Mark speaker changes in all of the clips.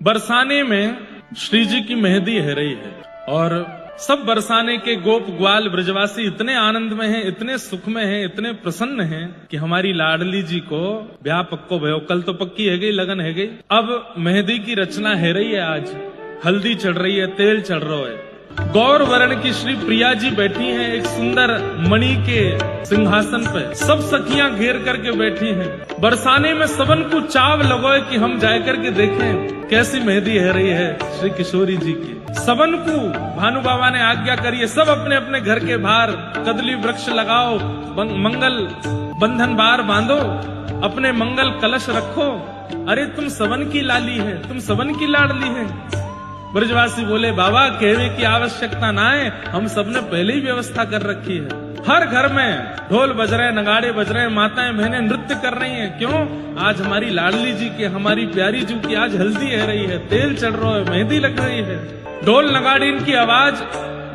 Speaker 1: बरसाने में श्री जी की मेहंदी है रही है और सब बरसाने के गोप ग्वाल ब्रजवासी इतने आनंद में हैं, इतने सुख में हैं, इतने प्रसन्न हैं कि हमारी लाडली जी को ब्याह पक्को भयो। कल तो पक्की है गई, लगन है गई, अब मेहंदी की रचना है रही है। आज हल्दी चढ़ रही है, तेल चढ़ रहा है। गौर वर्ण की श्री प्रिया जी बैठी हैं एक सुंदर मणि के सिंहासन पे, सब सखियां घेर करके बैठी हैं। बरसाने में सबन को चाव लगोए कि हम जाए करके देखें कैसी मेहंदी है रही है श्री किशोरी जी की। सबन को भानु बाबा ने आज्ञा करी है, सब अपने अपने घर के बाहर कदली वृक्ष लगाओ, मंगल बंधन बार बांधो, अपने मंगल कलश रखो। अरे तुम सबन की लाली है, तुम सबन की लाडली है। ब्रजवासी बोले बाबा कहने की आवश्यकता ना है, हम सबने पहले ही व्यवस्था कर रखी है। हर घर में ढोल बज रहे, नगाड़े बज रहे, माताएं बहनें नृत्य कर रही हैं। क्यों? आज हमारी लाडली जी की, हमारी प्यारी जी की आज हल्दी है रही है, तेल चढ़ रहा है, मेहंदी लग रही है। ढोल नगाड़े की आवाज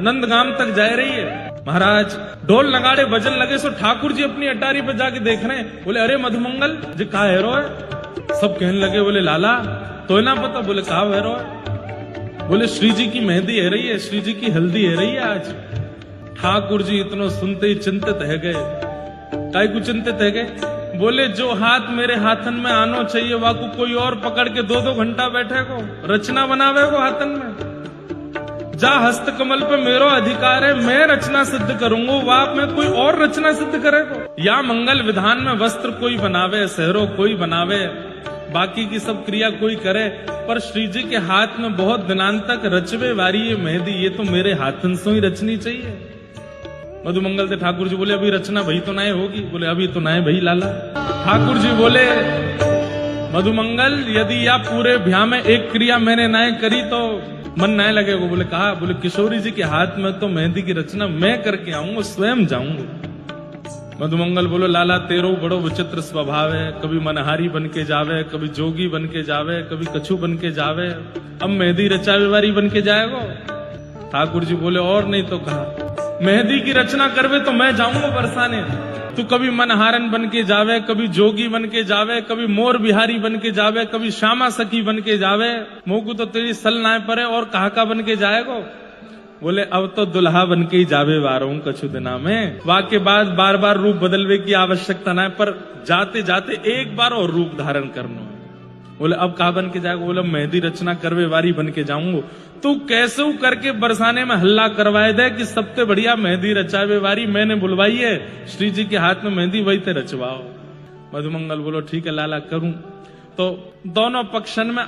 Speaker 1: नंदगाम तक जा रही है। महाराज ढोल नगाड़े बजन लगे सो ठाकुर जी अपनी अटारी पे जाके देख रहे हैं। बोले अरे मधुमंगल जी कहा है रो है? सब कहने लगे बोले लाला तो ना पता। बोले कहा है रो है? बोले श्री जी की मेहंदी है रही है, श्री जी की हल्दी है रही है आज। ठाकुर जी इतना सुनते ही चिंतित है गए। काय को चिंतित है गए? बोले जो हाथ मेरे हाथन में आनो चाहिए वाकू कोई और पकड़ के 2-2 घंटा बैठे को रचना बनावे को हाथन में। जा हस्त कमल पे मेरो अधिकार है, मैं रचना सिद्ध करूंगा, वाप में कोई और रचना सिद्ध करेगा। या मंगल विधान में वस्त्र कोई बनावे, सहरो कोई बनावे, बाकी की सब क्रिया कोई करे, पर श्री जी के हाथ में बहुत दिनांत तक रचवे वारी ये मेहंदी, ये तो मेरे हाथन से ही रचनी चाहिए। मधुमंगल से ठाकुर जी बोले अभी रचना भई तो ना होगी। बोले अभी तो ना भई लाला। ठाकुर जी बोले मधुमंगल यदि या पूरे ब्याह में एक क्रिया मैंने ना करी तो मन ना लगेगा। बोले कहा? बोले किशोरी जी के हाथ में तो मेहंदी की रचना मैं करके आऊंगा, स्वयं जाऊंगा। मधुमंगल बोलो लाला तेरो बड़ो विचित्र स्वभाव है, कभी मनहारी बन के जावे, कभी जोगी बन के जावे, कभी कछु बन के जावे, अब मेहंदी रचावे वारी बन के जाएगो। ठाकुर जी बोले और नहीं तो कहा मेहंदी की रचना करवे तो मैं जाऊंगा बरसाने। तू कभी मनहारन बन के जावे, कभी जोगी बन के जावे, कभी मोर बिहारी बन के जावे, कभी श्यामा सखी बन के जावे, मोकू तो तेरी सल ना परे और कहा का बन के जाएगो। बोले अब तो दुल्हा बन के ही जावे वारों कछु दिना में, वाके बाद बार बार रूप बदलवे की आवश्यकता ना है, पर जाते जाते एक बार और रूप धारण करना है। बोले अब कहा बन के जाएगा? बोले मेहंदी रचना करवे वारी बन के जाऊंगा। तू कैसे करके बरसाने में हल्ला करवाए दे कि सबसे बढ़िया मेहंदी रचावे वारी मैंने बुलवाई है, श्री जी के हाथ में मेहंदी वही ते रचवाओ। मधुमंगल बोलो ठीक है लाला करूं। तो दोनों पक्षन में